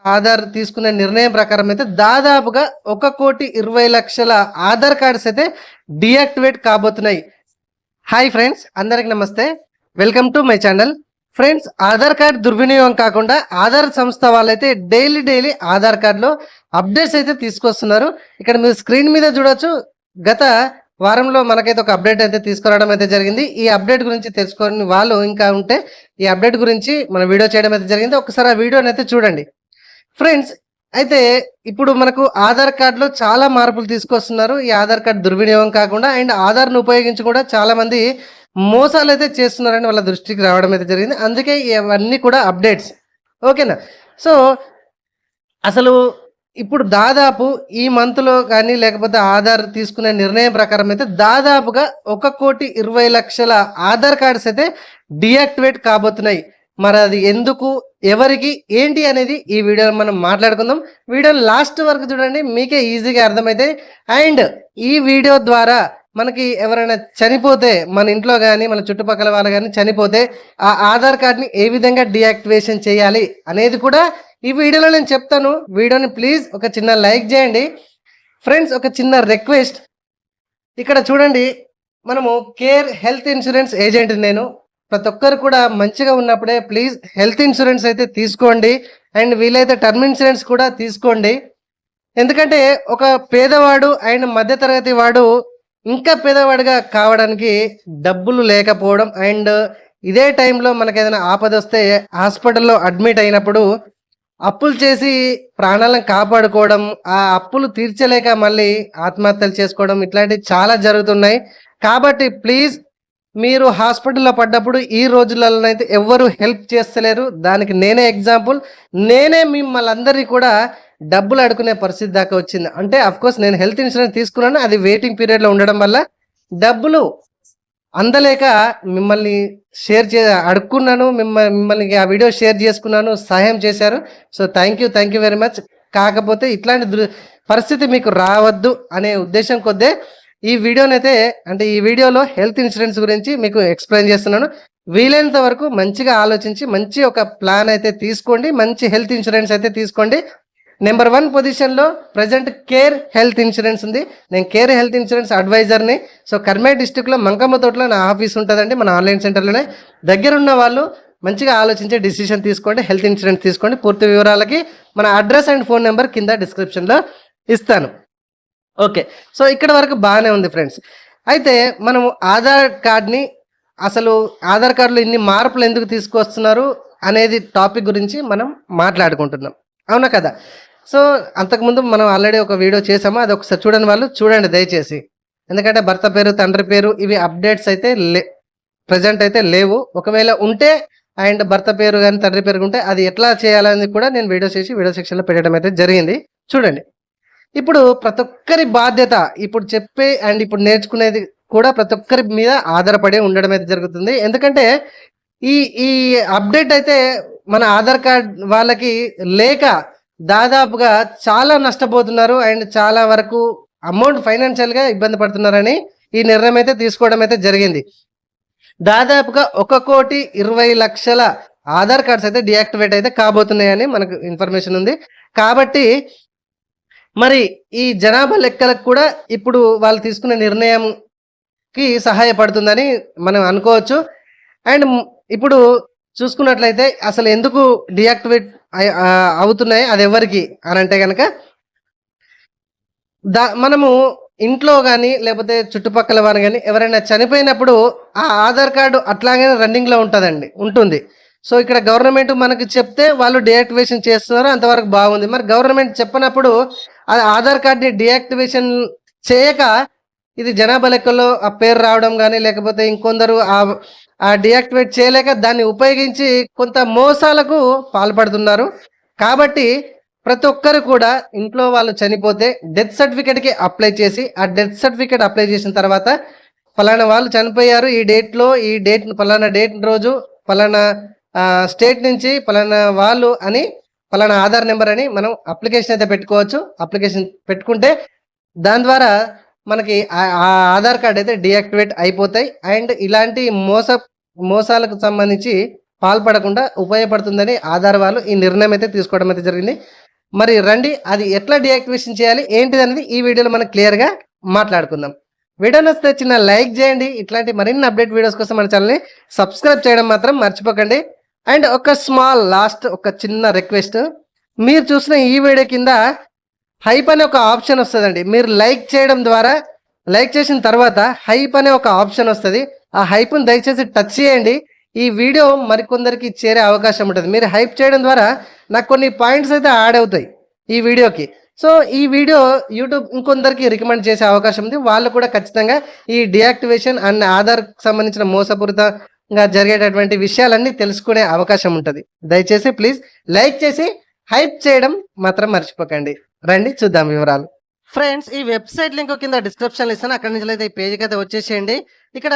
ఆధార్ తీసుకునే నిర్ణయం ప్రకారం అయితే దాదాపుగా 1,20,00,000 ఆధార్ కార్డ్స్ అయితే డీయాక్టివేట్ కాబోతున్నాయి. హాయ్ ఫ్రెండ్స్, అందరికి నమస్తే. Welcome to my channel. Friends, Aadhaar card దుర్వినియోగం కాకుండా ఆధార్ సంస్థ వాళ్ళైతే డైలీ ఆధార్ కార్డులో అప్డేట్స్ అయితే తీసుకొస్తున్నారు. ఇక్కడ మీరు స్క్రీన్ మీద చూడొచ్చు. గత వారంలో మనకైతే ఒక అప్డేట్ అయితే తీసుకురావడం అయితే జరిగింది. ఈ అప్డేట్ గురించి తెలుసుకొని వాళ్ళు ఇంకా ఉంటే ఈ అప్డేట్ గురించి మన వీడియో చేయడం అయితే జరిగింది. ఒకసారి ఆ వీడియోని అయితే చూడండి. ఫ్రెండ్స్, అయితే ఇప్పుడు మనకు ఆధార్ కార్డులో చాలా మార్పులు తీసుకొస్తున్నారు. ఈ ఆధార్ కార్డు దుర్వినియోగం కాకుండా అండ్ ఆధార్ను ఉపయోగించి కూడా చాలామంది మోసాలు అయితే చేస్తున్నారని వాళ్ళ దృష్టికి రావడం అయితే జరిగింది. అందుకే ఇవన్నీ కూడా అప్డేట్స్. ఓకేనా? సో అసలు ఇప్పుడు దాదాపు ఈ మంత్లో కానీ లేకపోతే ఆధార్ తీసుకునే నిర్ణయం ప్రకారం అయితే దాదాపుగా 1,20,00,000 ఆధార్ కార్డ్స్ అయితే డీయాక్టివేట్ కాబోతున్నాయి. మరి అది ఎందుకు, ఎవరికి, ఏంటి అనేది ఈ వీడియోలో మనం మాట్లాడుకుందాం. వీడియోని లాస్ట్ వరకు చూడండి, మీకే ఈజీగా అర్థమైతే. అండ్ ఈ వీడియో ద్వారా మనకి ఎవరైనా చనిపోతే, మన ఇంట్లో కానీ మన చుట్టుపక్కల వాళ్ళు కానీ చనిపోతే ఆ ఆధార్ కార్డ్ని ఏ విధంగా డీయాక్టివేషన్ చేయాలి అనేది కూడా ఈ వీడియోలో నేను చెప్తాను. వీడియోని ప్లీజ్ ఒక చిన్న లైక్ చేయండి. ఫ్రెండ్స్, ఒక చిన్న రిక్వెస్ట్, ఇక్కడ చూడండి, మనము కేర్ హెల్త్ ఇన్సూరెన్స్ ఏజెంట్. నేను ప్రతి ఒక్కరు కూడా మంచిగా ఉన్నప్పుడే ప్లీజ్ హెల్త్ ఇన్సూరెన్స్ అయితే తీసుకోండి. అండ్ వీలైతే టర్మ్ ఇన్సూరెన్స్ కూడా తీసుకోండి. ఎందుకంటే ఒక పేదవాడు అండ్ మధ్యతరగతి వాడు ఇంకా పేదవాడిగా కావడానికి డబ్బులు లేకపోవడం, అండ్ ఇదే టైంలో మనకు ఏదైనా ఆపద వస్తే హాస్పిటల్లో అడ్మిట్ అయినప్పుడు అప్పులు చేసి ప్రాణాలను కాపాడుకోవడం, ఆ అప్పులు తీర్చలేక మళ్ళీ ఆత్మహత్యలు చేసుకోవడం, ఇట్లాంటివి చాలా జరుగుతున్నాయి. కాబట్టి ప్లీజ్, మీరు హాస్పిటల్లో పడ్డప్పుడు ఈ రోజులలో అయితే ఎవ్వరు హెల్ప్ చేస్తలేరు. దానికి నేనే ఎగ్జాంపుల్. నేనే మిమ్మల్ని అందరినీ కూడా డబ్బులు అడుకునే పరిస్థితి దాకా వచ్చింది. అంటే అఫ్కోర్స్ నేను హెల్త్ ఇన్సూరెన్స్ తీసుకున్నాను, అది వెయిటింగ్ పీరియడ్లో ఉండడం వల్ల డబ్బులు అందలేక మిమ్మల్ని అడుక్కున్నాను. మిమ్మల్ని ఆ వీడియో షేర్ చేసుకున్నాను, సహాయం చేశారు. So thank you very much. కాకపోతే ఇట్లాంటి పరిస్థితి మీకు రావద్దు అనే ఉద్దేశం కొద్దే ఈ వీడియోనైతే, అంటే ఈ వీడియోలో హెల్త్ ఇన్సూరెన్స్ గురించి మీకు ఎక్స్ప్లెయిన్ చేస్తున్నాను. వీలైనంత వరకు మంచిగా ఆలోచించి మంచి ఒక ప్లాన్ అయితే తీసుకోండి, మంచి హెల్త్ ఇన్సూరెన్స్ అయితే తీసుకోండి. నెంబర్ 1 పొజిషన్లో ప్రజెంట్ కేర్ హెల్త్ ఇన్సూరెన్స్ ఉంది. నేను కేర్ హెల్త్ ఇన్సూరెన్స్ అడ్వైజర్ని. సో కర్మేడ్ డిస్టిక్లో మంకమ్మ తోటలో నా ఆఫీస్ ఉంటుందండి, మన ఆన్లైన్ సెంటర్లోనే. దగ్గరున్న వాళ్ళు మంచిగా ఆలోచించే డిసిషన్ తీసుకోండి, హెల్త్ ఇన్సూరెన్స్ తీసుకోండి. పూర్తి వివరాలకి మన అడ్రస్ అండ్ ఫోన్ నెంబర్ కింద డిస్క్రిప్షన్లో ఇస్తాను. ఓకే, సో ఇక్కడ వరకు బాగానే ఉంది ఫ్రెండ్స్. అయితే మనము ఆధార్ కార్డ్ని, అసలు ఆధార్ కార్డులో ఇన్ని మార్పులు ఎందుకు తీసుకొస్తున్నారు అనేది టాపిక్ గురించి మనం మాట్లాడుకుంటున్నాం, అవునా కదా? సో అంతకుముందు మనం ఆల్రెడీ ఒక వీడియో చేసాము, అది ఒకసారి చూడని వాళ్ళు చూడండి దయచేసి. ఎందుకంటే భర్త పేరు, తండ్రి పేరు, ఇవి అప్డేట్స్ అయితే ప్రజెంట్ అయితే లేవు. ఒకవేళ ఉంటే అండ్ భర్త పేరు కానీ తండ్రి పేరు ఉంటే అది ఎట్లా చేయాలని కూడా నేను వీడియో చేసి వీడియో సెక్షన్లో పెట్టడం అయితే జరిగింది. చూడండి, ఇప్పుడు ప్రతి ఒక్కరి బాధ్యత ఇప్పుడు చెప్పే అండ్ ఇప్పుడు నేర్చుకునేది కూడా ప్రతి ఒక్కరి మీద ఆధారపడి ఉండడం అయితే జరుగుతుంది. ఎందుకంటే ఈ ఈ అప్డేట్ అయితే మన ఆధార్ కార్డ్ వాళ్ళకి లేక దాదాపుగా చాలా నష్టపోతున్నారు అండ్ చాలా వరకు అమౌంట్ ఫైనాన్షియల్గా ఇబ్బంది పడుతున్నారని ఈ నిర్ణయం అయితే తీసుకోవడం అయితే జరిగింది. దాదాపుగా 1,20,00,000 ఆధార్ కార్డ్స్ అయితే డియాక్టివేట్ అయితే కాబోతున్నాయని మనకు ఇన్ఫర్మేషన్ ఉంది. కాబట్టి మరి ఈ జనాభా లెక్కలకు కూడా ఇప్పుడు వాళ్ళు తీసుకునే నిర్ణయంకి సహాయపడుతుందని మనం అనుకోవచ్చు. అండ్ ఇప్పుడు చూసుకున్నట్లయితే అసలు ఎందుకు డియాక్టివేట్ అవుతున్నాయి, అది ఎవరికి అని అంటే కనుక, మనము ఇంట్లో కానీ లేకపోతే చుట్టుపక్కల వారు కానీ ఎవరైనా చనిపోయినప్పుడు ఆ ఆధార్ కార్డు అట్లాగే రన్నింగ్లో ఉంటుంది. సో ఇక్కడ గవర్నమెంట్ మనకి చెప్తే వాళ్ళు డియాక్టివేషన్ చేస్తున్నారు, అంతవరకు బాగుంది. మరి గవర్నమెంట్ చెప్పినప్పుడు అది ఆధార్ కార్డ్ని డియాక్టివేషన్ చేయక ఇది జనాభా లెక్కల్లో ఆ పేరు రావడం కానీ లేకపోతే ఇంకొందరు ఆ డియాక్టివేట్ చేయలేక దాన్ని ఉపయోగించి కొంత మోసాలకు పాల్పడుతున్నారు. కాబట్టి ప్రతి ఒక్కరు కూడా ఇంట్లో వాళ్ళు చనిపోతే డెత్ సర్టిఫికేట్కి అప్లై చేసి, ఆ డెత్ సర్టిఫికేట్ అప్లై చేసిన తర్వాత ఫలానా వాళ్ళు చనిపోయారు ఈ డేట్లో, ఈ డేట్ ఫలానా డేట్ రోజు ఫలానా స్టేట్ నుంచి ఫలానా వాళ్ళు అని, ఫలానా ఆధార్ నెంబర్ అని మనం అప్లికేషన్ అయితే పెట్టుకోవచ్చు. అప్లికేషన్ పెట్టుకుంటే దాని ద్వారా మనకి ఆ ఆధార్ కార్డ్ అయితే డియాక్టివేట్ అయిపోతాయి. అండ్ ఇలాంటి మోసాలకు సంబంధించి పాల్పడకుండా ఉపయోగపడుతుందని ఆధార్ వాళ్ళు ఈ నిర్ణయం అయితే తీసుకోవడం అయితే జరిగింది. మరి రండి అది ఎట్లా డీయాక్టివేషన్ చేయాలి ఏంటిదనేది ఈ వీడియోలో మనం క్లియర్గా మాట్లాడుకుందాం. వీడియో నచ్చితే చిన్న లైక్ చేయండి. ఇట్లాంటి మరిన్ని అప్డేట్ వీడియోస్ కోసం మన ఛానల్ని సబ్స్క్రైబ్ చేయడం మాత్రం మర్చిపోకండి. అండ్ ఒక స్మాల్ లాస్ట్ ఒక చిన్న రిక్వెస్ట్, మీరు చూసిన ఈ వీడియో కింద హైప్ అనే ఒక ఆప్షన్ వస్తుందండి. మీరు లైక్ చేయడం ద్వారా, లైక్ చేసిన తర్వాత హైప్ అనే ఒక ఆప్షన్ వస్తుంది. ఆ హైప్ను దయచేసి టచ్ చేయండి. ఈ వీడియో మరికొందరికి చేరే అవకాశం ఉంటుంది. మీరు హైప్ చేయడం ద్వారా నాకు కొన్ని పాయింట్స్ అయితే యాడ్ అవుతాయి ఈ వీడియోకి. సో ఈ వీడియో యూట్యూబ్ ఇంకొందరికి రికమెండ్ చేసే అవకాశం ఉంది. వాళ్ళు కూడా ఖచ్చితంగా ఈ డియాక్టివేషన్ అండ్ ఆధార్కి సంబంధించిన మోసపూరితంగా జరిగేటటువంటి విషయాలన్నీ తెలుసుకునే అవకాశం ఉంటుంది. దయచేసి ప్లీజ్ లైక్ చేసి హైప్ చేయడం మాత్రం మర్చిపోకండి. రండి చూద్దాం వివరాలు. ఫ్రెండ్స్, ఈ వెబ్సైట్ లింక్ కింద డిస్క్రిప్షన్లో ఇస్తాను. అక్కడి నుంచి అయితే ఈ పేజ్కి అయితే వచ్చేసేయండి. ఇక్కడ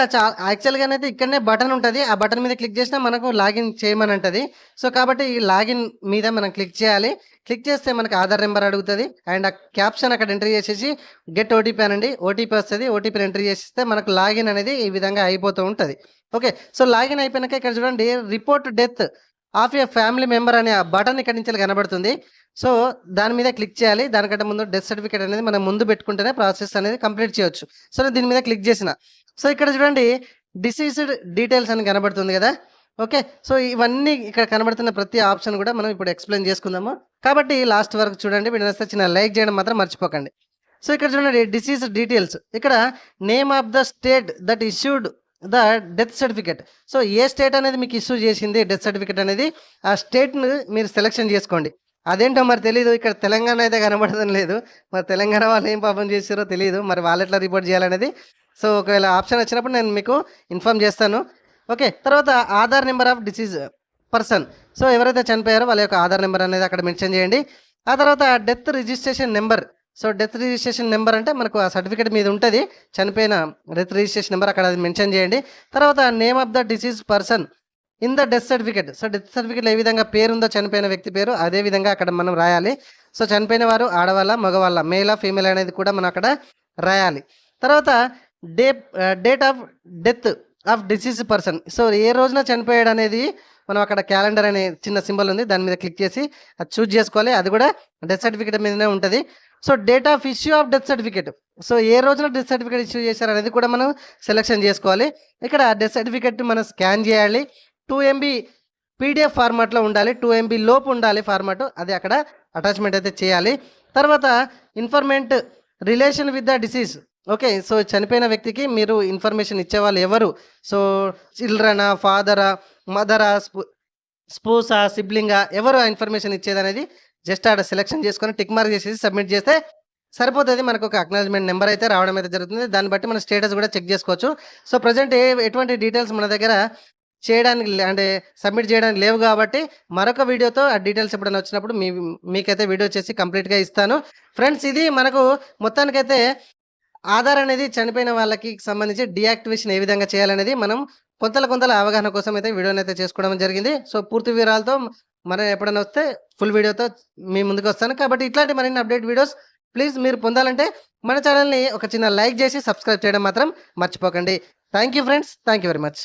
యాక్చువల్గా అయితే ఇక్కడనే బటన్ ఉంటుంది. ఆ బటన్ మీద క్లిక్ చేసినా మనకు లాగిన్ చేయమని ఉంటుంది. సో కాబట్టి ఈ లాగిన్ మీద మనం క్లిక్ చేయాలి. క్లిక్ చేస్తే మనకు ఆధార్ నెంబర్ అడుగుతుంది. అండ్ ఆ క్యాప్షన్ అక్కడ ఎంట్రీ చేసేసి గెట్ ఓటీపీ అనండి. ఓటీపీ వస్తుంది. ఓటీపీని ఎంట్రీ చేస్తే మనకు లాగిన్ అనేది ఈ విధంగా అయిపోతూ ఉంటుంది. ఓకే, సో లాగిన్ అయిపోయినాక ఇక్కడ చూడండి report death of A family member అనే ఆ బటన్ ఇక్కడ నుంచి కనబడుతుంది. సో దాని మీద క్లిక్ చేయాలి. దానికంటే ముందు డెత్ సర్టిఫికేట్ అనేది మనం ముందు పెట్టుకుంటేనే ప్రాసెస్ అనేది కంప్లీట్ చేయొచ్చు. సో నేను దీని మీద క్లిక్ చేసిన. సో ఇక్కడ చూడండి డిసీజ్డ్ డీటెయిల్స్ అని కనబడుతుంది కదా. ఓకే, సో ఇవన్నీ ఇక్కడ కనబడుతున్న ప్రతి ఆప్షన్ కూడా మనం ఇప్పుడు ఎక్స్ప్లెయిన్ చేసుకుందాము. కాబట్టి లాస్ట్ వరకు చూడండి. వీడియో నచ్చితే చిన్న లైక్ చేయడం మాత్రం మర్చిపోకండి. సో ఇక్కడ చూడండి డిసీజ్ డీటెయిల్స్, ఇక్కడ name of the state that issued the death certificate. So A state అనేది మీకు ఇష్యూ చేసింది డెత్ సర్టిఫికేట్ అనేది, ఆ స్టేట్ను మీరు సెలెక్షన్ చేసుకోండి. అదేంటో మరి తెలీదు. ఇక్కడ తెలంగాణ అయితే కనబడడం లేదు. మరి తెలంగాణ వాళ్ళు ఏం పాపం చేస్తారో తెలియదు. మరి వాళ్ళు ఎట్లా రిపోర్ట్ చేయాలనేది సో ఒకవేళ ఆప్షన్ వచ్చినప్పుడు నేను మీకు ఇన్ఫామ్ చేస్తాను. ఓకే, తర్వాత Aadhaar number of deceased person. So ఎవరైతే చనిపోయారో వాళ్ళ యొక్క ఆధార్ నెంబర్ అనేది అక్కడ మెన్షన్ చేయండి. ఆ తర్వాత death registration number. So death registration number అంటే మనకు ఆ సర్టిఫికేట్ మీద ఉంటుంది చనిపోయిన డెత్ రిజిస్ట్రేషన్ నెంబర్, అక్కడ అది మెన్షన్ చేయండి. తర్వాత name of the deceased person in the death certificate. So death సర్టిఫికేట్లో ఏ విధంగా పేరుందో చనిపోయిన వ్యక్తి పేరు, అదే విధంగా అక్కడ మనం రాయాలి. సో చనిపోయిన వారు ఆడవాళ్ళ మగవాళ్ళ, మేలా ఫీమేల్ అనేది కూడా మనం అక్కడ రాయాలి. తర్వాత date of death of deceased person. So ఏ రోజున చనిపోయాడు అనేది మనం అక్కడ క్యాలెండర్ అనే చిన్న సింబల్ ఉంది, దాని మీద క్లిక్ చేసి అది చూజ్ చేసుకోవాలి. అది కూడా డెత్ సర్టిఫికేట్ మీదనే ఉంటుంది. So date of issue of death certificate. So ఏ రోజున డెత్ సర్టిఫికేట్ ఇష్యూ చేశారు అనేది కూడా మనం సెలెక్షన్ చేసుకోవాలి. ఇక్కడ డెత్ సర్టిఫికేట్ మనం స్కాన్ చేయాలి. 2 MB పీడిఎఫ్ ఫార్మాట్లో ఉండాలి. 2 MB లోపు ఉండాలి ఫార్మాట్, అది అక్కడ అటాచ్మెంట్ అయితే చేయాలి. తర్వాత ఇన్ఫర్మేట్ relation with the disease. Okay, so చనిపోయిన వ్యక్తికి మీరు ఇన్ఫర్మేషన్ ఇచ్చేవాళ్ళు ఎవరు, సో చిల్డ్రనా, ఫాదరా, మదరా, స్పూసా, సిబ్లింగా, ఎవరు ఆ ఇన్ఫర్మేషన్ ఇచ్చేది అనేది జస్ట్ ఆడ సెలెక్షన్ చేసుకొని టిక్ మార్క్ చేసేసి సబ్మిట్ చేస్తే సరిపోతుంది. మనకు ఒక అక్నాలజ్మెంట్ నెంబర్ అయితే రావడం అయితే జరుగుతుంది. దాన్ని బట్టి మన స్టేటస్ కూడా చెక్ చేసుకోవచ్చు. సో ప్రజెంట్ ఎటువంటి డీటెయిల్స్ మన దగ్గర చేయడానికి అంటే సబ్మిట్ చేయడానికి లేవు కాబట్టి మరొక వీడియోతో ఆ డీటెయిల్స్ ఎప్పుడైనా వచ్చినప్పుడు మీకైతే వీడియో చేసి కంప్లీట్గా ఇస్తాను. ఫ్రెండ్స్, ఇది మనకు మొత్తానికైతే ఆధార్ అనేది చనిపోయిన వాళ్ళకి సంబంధించి డియాక్టివేషన్ ఏ విధంగా చేయాలనేది మనం కొంతల అవగాహన కోసం అయితే వీడియోని అయితే చేసుకోవడం జరిగింది. సో పూర్తి వివరాలతో మనం ఎప్పుడైనా వస్తే ఫుల్ వీడియోతో మీ ముందుకు వస్తాను. కాబట్టి ఇట్లాంటి మరిన్ని అప్డేట్ వీడియోస్ ప్లీజ్ మీరు పొందాలంటే మన ఛానల్ని ఒక చిన్న లైక్ చేసి సబ్స్క్రైబ్ చేయడం మాత్రం మర్చిపోకండి. Thank you friends, thank you very much.